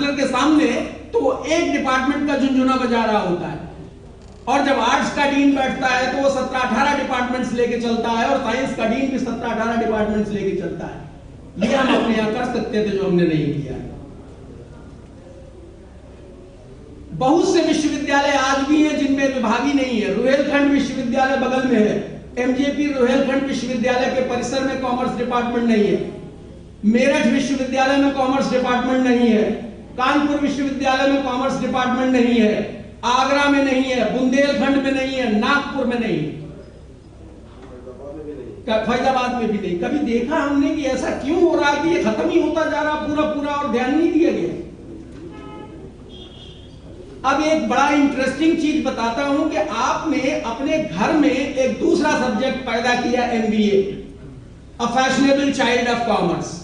Chancellor के सामने तो वो एक डिपार्टमेंट का झुनझुना बजा रहा होता है, और जब आर्ट्स का डीन बैठता है तो वो 17-18 डिपार्टमेंट्स लेके चलता है, और साइंस का डीन भी 17-18 डिपार्टमेंट्स लेके चलता है। ये हम अपने यहां कर सकते थे जो हमने नहीं किया। बहुत से विश्वविद्यालय आज भी हैं जिनमें विभागी नहीं है। रुहेलखंड विश्वविद्यालय बगल में है, एमजेपी रुहेलखंड विश्वविद्यालय के परिसर में कॉमर्स डिपार्टमेंट नहीं है। मेरठ विश्वविद्यालय में कॉमर्स डिपार्टमेंट नहीं है, कानपुर विश्वविद्यालय में कॉमर्स डिपार्टमेंट नहीं है, आगरा में नहीं है, बुंदेलखंड में नहीं है, नागपुर में नहीं है, फैजाबाद में भी नहीं। कभी देखा हमने कि ऐसा क्यों हो रहा है कि ये खत्म ही होता जा रहा पूरा पूरा और ध्यान नहीं दिया गया। अब एक बड़ा इंटरेस्टिंग चीज बताता हूं कि आपने अपने घर में एक दूसरा सब्जेक्ट पैदा किया, MBA, a fashionable child of commerce.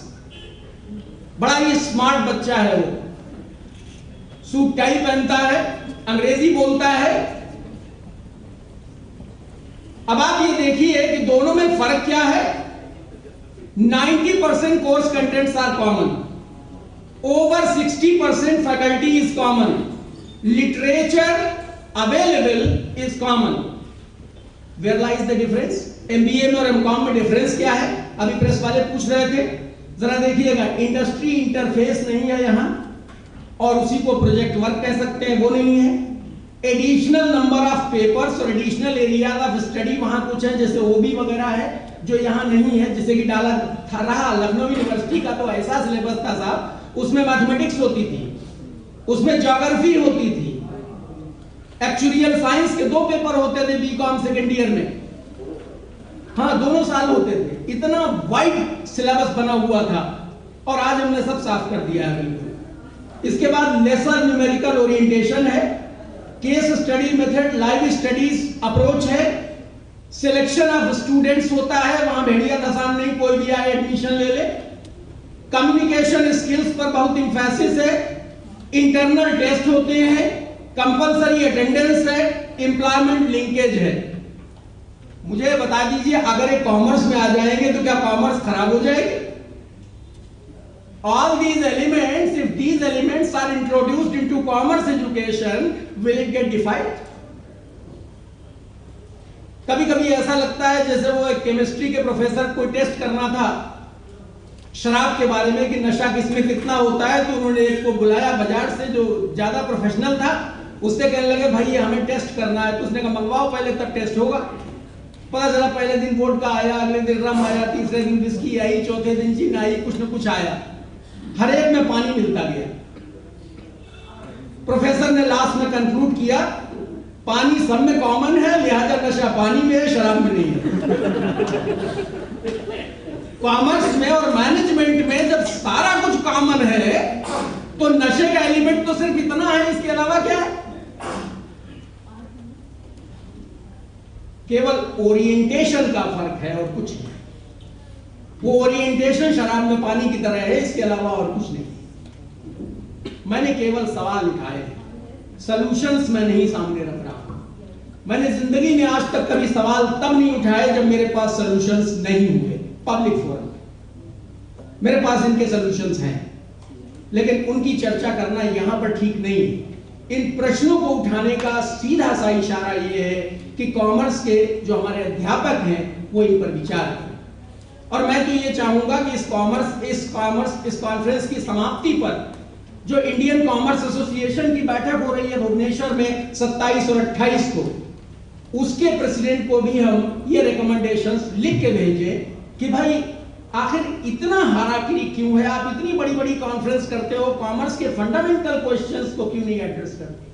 बड़ा ही स्मार्ट बच्चा है, वो सूट टाई पहनता है, अंग्रेजी बोलता है। अब आप ये देखिए कि दोनों में फर्क क्या है। 90% course contents are common, over 60% faculty is common, literature available is common. Where lies the difference? MBA में और एमकॉम में डिफरेंस क्या है? अभी प्रेस वाले पूछ रहे थे, जरा देखिएगा। इंडस्ट्री इंटरफेस नहीं है यहां, और उसी को प्रोजेक्ट वर्क कह सकते हैं, वो नहीं है। एडिशनल नंबर ऑफ पेपर्स और एडिशनल एरियाज ऑफ स्टडी वहां कुछ है, जैसे ओबी वगैरह है, जो यहां नहीं है। जैसे कि डाला था रहा लखनऊ यूनिवर्सिटी का तो ऐसा सिलेबस था साहब, उसमें मैथमेटिक्स होती थी, उसमें ज्योग्राफी होती थी, एक्चुरियल साइंस के 2 पेपर होते थे बीकॉम सेकेंड ईयर में, हाँ दोनों साल होते थे। इतना वाइड सिलेबस बना हुआ था, और आज हमने सब साफ कर दिया है बिल्कुल। इसके बाद लेसर न्यूमेरिकल ओरिएंटेशन है, case study method, live studies approach है, सिलेक्शन ऑफ स्टूडेंट्स होता है, वहां भेड़िया धसान नहीं, कोई भी आए एडमिशन ले ले। कम्युनिकेशन स्किल्स पर बहुत इंफेसिस है, इंटरनल टेस्ट होते हैं, कंपलसरी अटेंडेंस है, एम्प्लॉयमेंट लिंकेज है। मुझे बता दीजिए, अगर एक कॉमर्स में आ जाएंगे तो क्या कॉमर्स खराब हो जाएगी? All these elements, if these elements are introduced into commerce education, will it get defiled? कभी कभी ऐसा लगता है जैसे वो एक केमिस्ट्री के प्रोफेसर को टेस्ट करना था शराब के बारे में कि नशा किसमें कितना होता है, तो उन्होंने एक को बुलाया बाजार से जो ज्यादा प्रोफेशनल था, उससे कहने लगे भाई हमें टेस्ट करना है। तो उसने कहा मंगवाओ पहले, तब टेस्ट होगा। पता चला पहले दिन वोडका आया, अगले दिन रम आया, तीसरे दिन विस्की आई, चौथे दिन जिन आई, कुछ न कुछ आया, हर एक में पानी मिलता गया। प्रोफेसर ने लास्ट में कंक्लूड किया पानी सब में कॉमन है, लिहाजा नशा पानी में है, शराब में नहीं है। कॉमर्स में और मैनेजमेंट में जब सारा कुछ कॉमन है तो नशे का एलिमेंट तो सिर्फ इतना है, इसके अलावा क्या है? केवल ओरिएंटेशन का फर्क है और कुछ नहीं। वो ओरिएंटेशन शराब में पानी की तरह है, इसके अलावा और कुछ नहीं। मैंने केवल सवाल उठाए हैं, सॉल्यूशंस मैं नहीं सामने रख रहा हूं। मैंने जिंदगी में आज तक कभी सवाल तब नहीं उठाए जब मेरे पास सॉल्यूशंस नहीं हुए। पब्लिक फोरम मेरे पास इनके सॉल्यूशंस हैं, लेकिन उनकी चर्चा करना यहां पर ठीक नहीं है। इन प्रश्नों को उठाने का सीधा सा इशारा यह है कि कॉमर्स के जो हमारे अध्यापक हैं वो इन पर विचार करें। और मैं तो ये चाहूंगा कि इस कॉन्फ्रेंस की समाप्ति पर जो इंडियन कॉमर्स एसोसिएशन की बैठक हो रही है भुवनेश्वर में 27 और 28 को, उसके प्रेसिडेंट को भी हम ये रिकमेंडेशंस लिख के भेजें कि भाई आखिर इतना हाराकिरी क्यों है? आप इतनी बड़ी बड़ी कॉन्फ्रेंस करते हो, कॉमर्स के फंडामेंटल क्वेश्चंस को क्यों नहीं एड्रेस करते?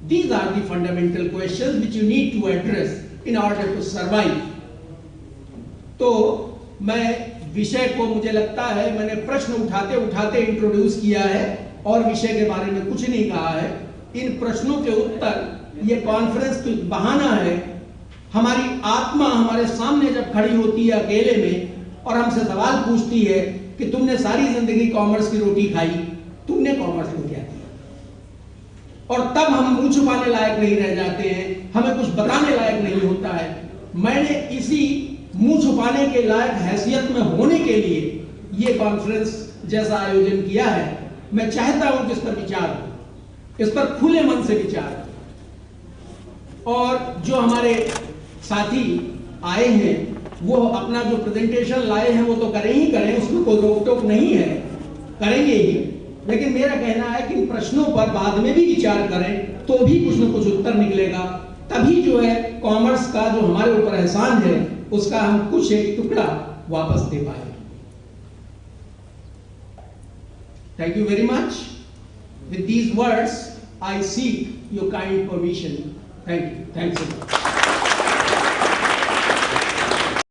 These are the fundamental questions which you need to address in order to survive. तो मैं विषय को, मुझे लगता है मैंने प्रश्न उठाते उठाते इंट्रोड्यूस किया है और विषय के बारे में कुछ नहीं कहा है। इन प्रश्नों के उत्तर ये कॉन्फ्रेंस की बहाना है। हमारी आत्मा हमारे सामने जब खड़ी होती है अकेले में और हमसे सवाल पूछती है कि तुमने सारी जिंदगी कॉमर्स की रोटी खाई, तुमने कॉमर्स में क्या किया? और तब हम मुंह छुपाने लायक नहीं रह जाते हैं, हमें कुछ बताने लायक नहीं होता है। मैंने इसी मुंह छुपाने के लायक हैसियत में होने के लिए ये कॉन्फ्रेंस जैसा आयोजन किया है मैं चाहता हूं कि इस पर विचार हो, इस पर खुले मन से विचार हो। और जो हमारे साथी आए हैं वो अपना जो प्रेजेंटेशन लाए हैं वो तो करें ही करें, उसमें कोई रोक टोक नहीं है, करेंगे ही। लेकिन मेरा कहना है कि इन प्रश्नों पर बाद में भी विचार करें तो भी कुछ न कुछ उत्तर निकलेगा। तभी जो है कॉमर्स का जो हमारे ऊपर एहसान है उसका हम कुछ एक टुकड़ा वापस दे पाएंगे। Thank you very much. With these words I seek your kind permission. Thank you. Thanks a lot.